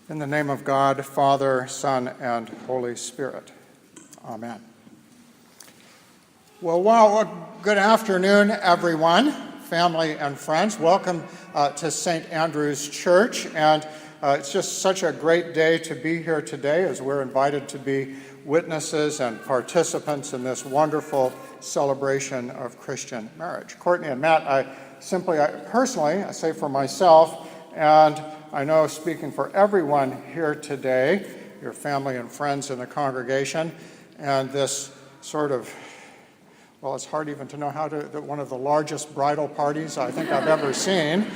In the name of God, Father, Son, and Holy Spirit. Amen. Well, good afternoon, everyone, family and friends. Welcome to St. Andrew's Church. And it's just such a great day to be here today as we're invited to be witnesses and participants in this wonderful celebration of Christian marriage. Courtney and Matt, I personally say for myself, and I know speaking for everyone here today, your family and friends in the congregation, and this sort of, well, it's hard even to know one of the largest bridal parties I think I've ever seen.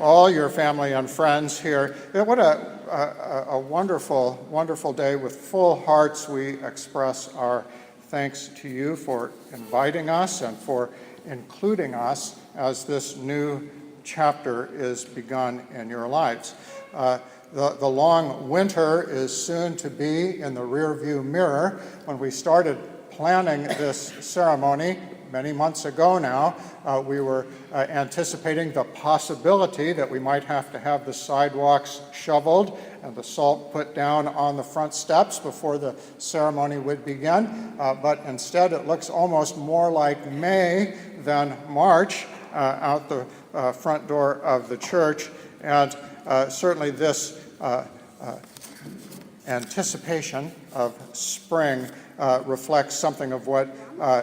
All your family and friends here. What a wonderful, wonderful day. With full hearts, we express our thanks to you for inviting us and for including us as this new chapter is begun in your lives. The long winter is soon to be in the rearview mirror. When we started planning this ceremony many months ago now, we were anticipating the possibility that we might have to have the sidewalks shoveled and the salt put down on the front steps before the ceremony would begin. But instead, it looks almost more like May than March out the front door of the church. And certainly this anticipation of spring reflects something of what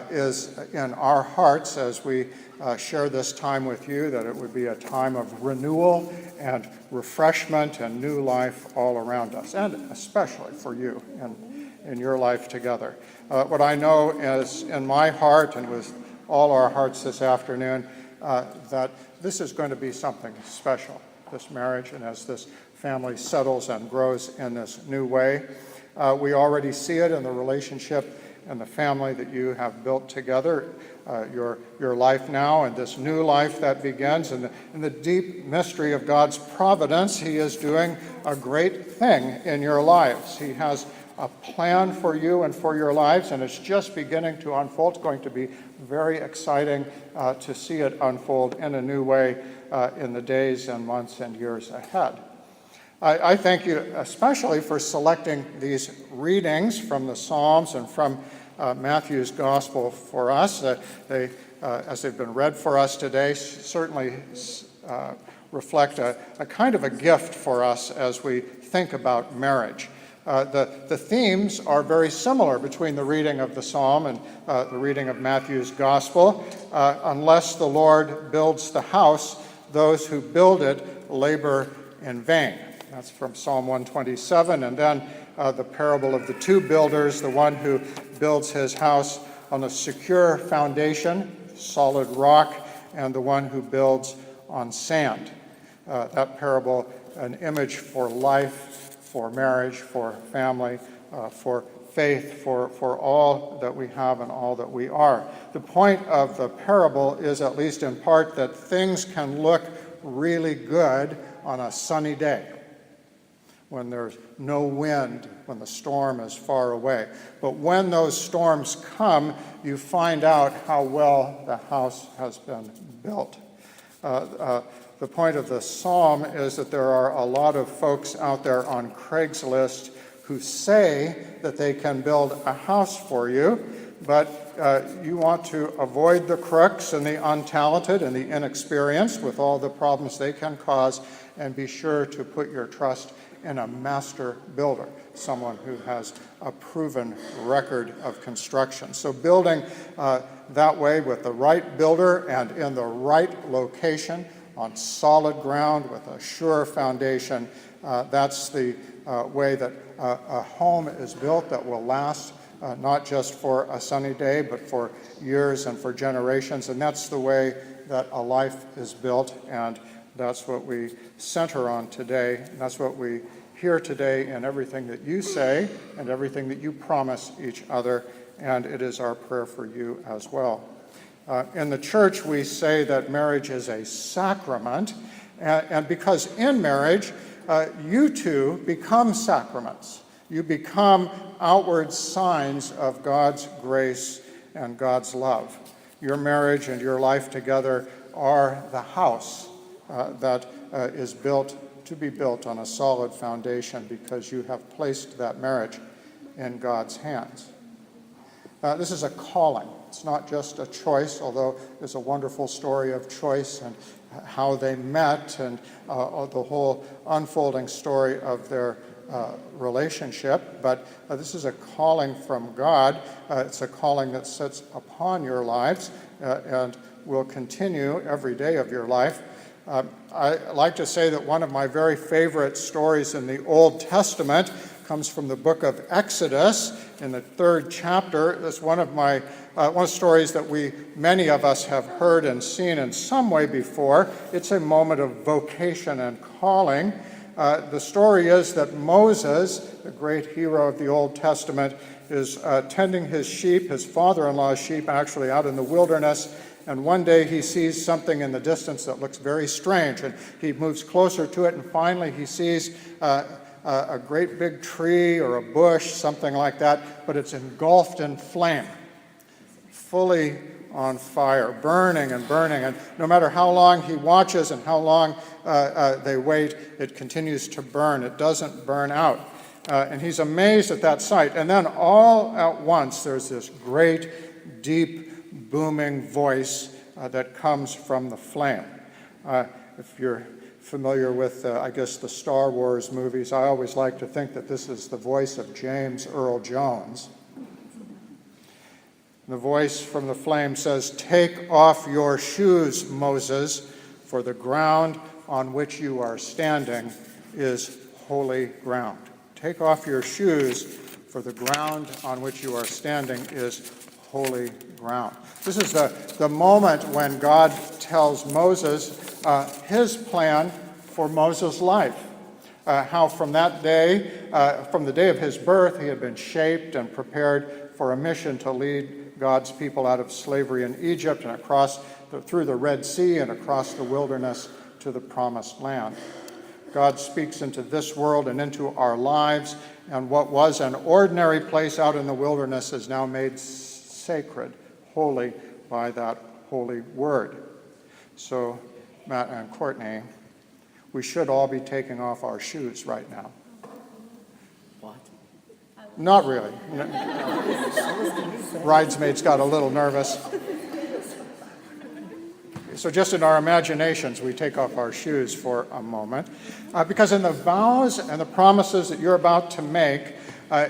is in our hearts as we share this time with you, that it would be a time of renewal and refreshment and new life all around us, and especially for you in your life together. What I know is in my heart and with all our hearts this afternoon, that this is going to be something special, this marriage, and as this family settles and grows in this new way. We already see it in the relationship and the family that you have built together, your life now and this new life that begins. In the deep mystery of God's providence, He is doing a great thing in your lives. He has a plan for you and for your lives, and it's just beginning to unfold. It's going to be very exciting to see it unfold in a new way in the days and months and years ahead. I thank you especially for selecting these readings from the Psalms and from Matthew's Gospel for us. They, as they've been read for us today, certainly reflect a kind of a gift for us as we think about marriage. The themes are very similar between the reading of the Psalm and the reading of Matthew's Gospel. Unless the Lord builds the house, those who build it labor in vain. That's from Psalm 127. And then the parable of the two builders, the one who builds his house on a secure foundation, solid rock, and the one who builds on sand. That parable, an image for life, for marriage, for family, for faith, for all that we have and all that we are. The point of the parable is, at least in part, that things can look really good on a sunny day, when there's no wind, when the storm is far away. But when those storms come, you find out how well the house has been built. The point of the psalm is that there are a lot of folks out there on Craigslist who say that they can build a house for you, but you want to avoid the crooks and the untalented and the inexperienced with all the problems they can cause, and be sure to put your trust in a master builder, someone who has a proven record of construction. So building that way with the right builder and in the right location on solid ground with a sure foundation, that's the way that a home is built that will last not just for a sunny day, but for years and for generations. And that's the way that a life is built, and that's what we center on today. And that's what we hear today in everything that you say and everything that you promise each other, and it is our prayer for you as well. In the church, we say that marriage is a sacrament, and because in marriage, you two become sacraments. You become outward signs of God's grace and God's love. Your marriage and your life together are the house that is built to be built on a solid foundation because you have placed that marriage in God's hands. This is a calling. It's not just a choice, although there's a wonderful story of choice and how they met and the whole unfolding story of their relationship. But this is a calling from God. It's a calling that sits upon your lives and will continue every day of your life. I like to say that one of my very favorite stories in the Old Testament comes from the book of Exodus in the 3rd chapter. It's one of the stories that many of us have heard and seen in some way before. It's a moment of vocation and calling. The story is that Moses, the great hero of the Old Testament, is tending his sheep, his father-in-law's sheep, actually out in the wilderness. And one day he sees something in the distance that looks very strange, and he moves closer to it, and finally he sees a great big tree or a bush, something like that, but it's engulfed in flame, fully on fire, burning and burning. And no matter how long he watches and how long they wait, it continues to burn. It doesn't burn out. And he's amazed at that sight. And then all at once, there's this great, deep, booming voice that comes from the flame. If you're familiar with, I guess, the Star Wars movies, I always like to think that this is the voice of James Earl Jones. The voice from the flame says, "Take off your shoes, Moses, for the ground on which you are standing is holy ground." Take off your shoes, for the ground on which you are standing is holy ground. This is the moment when God tells Moses his plan for Moses' life. How from that day, from the day of his birth, he had been shaped and prepared for a mission to lead God's people out of slavery in Egypt and through the Red Sea and across the wilderness to the Promised Land. God speaks into this world and into our lives, and what was an ordinary place out in the wilderness is now made sacred, holy by that holy word. So, Matt and Courtney, we should all be taking off our shoes right now. What? Not really. Bridesmaids got a little nervous. So just in our imaginations, we take off our shoes for a moment. Because in the vows and the promises that you're about to make,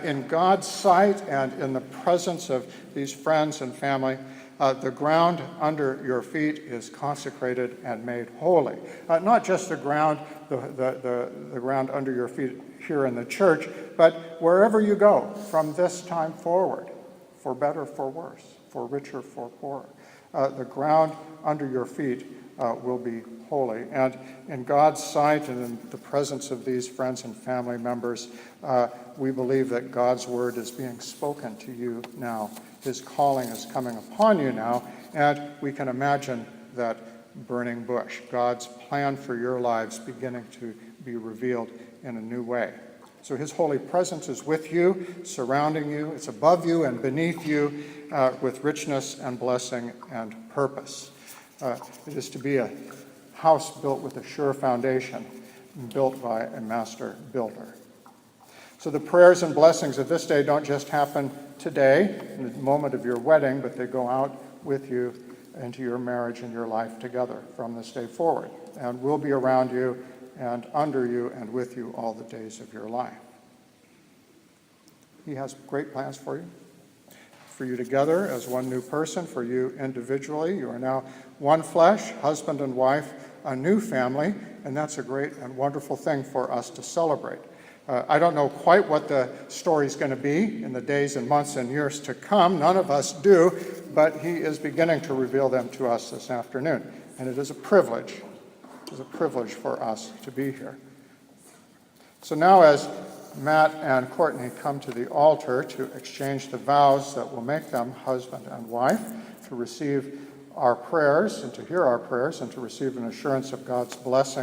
in God's sight and in the presence of these friends and family, the ground under your feet is consecrated and made holy. Not just the ground under your feet here in the church, but wherever you go from this time forward, for better, for worse, for richer, for poorer. The ground under your feet will be holy. And in God's sight and in the presence of these friends and family members, we believe that God's word is being spoken to you now. His calling is coming upon you now, and we can imagine that burning bush, God's plan for your lives beginning to be revealed in a new way. So his holy presence is with you, surrounding you. It's above you and beneath you with richness and blessing and purpose. It is to be a house built with a sure foundation, built by a master builder. So the prayers and blessings of this day don't just happen today, in the moment of your wedding, but they go out with you into your marriage and your life together from this day forward. And we'll be around you and under you and with you all the days of your life. He has great plans for you together as one new person, for you individually. You are now one flesh, husband and wife, a new family, and that's a great and wonderful thing for us to celebrate. I don't know quite what the story's going to be in the days and months and years to come. None of us do, but he is beginning to reveal them to us this afternoon. And it is a privilege. It is a privilege for us to be here. So now as Matt and Courtney come to the altar to exchange the vows that will make them husband and wife, to receive our prayers and to hear our prayers and to receive an assurance of God's blessing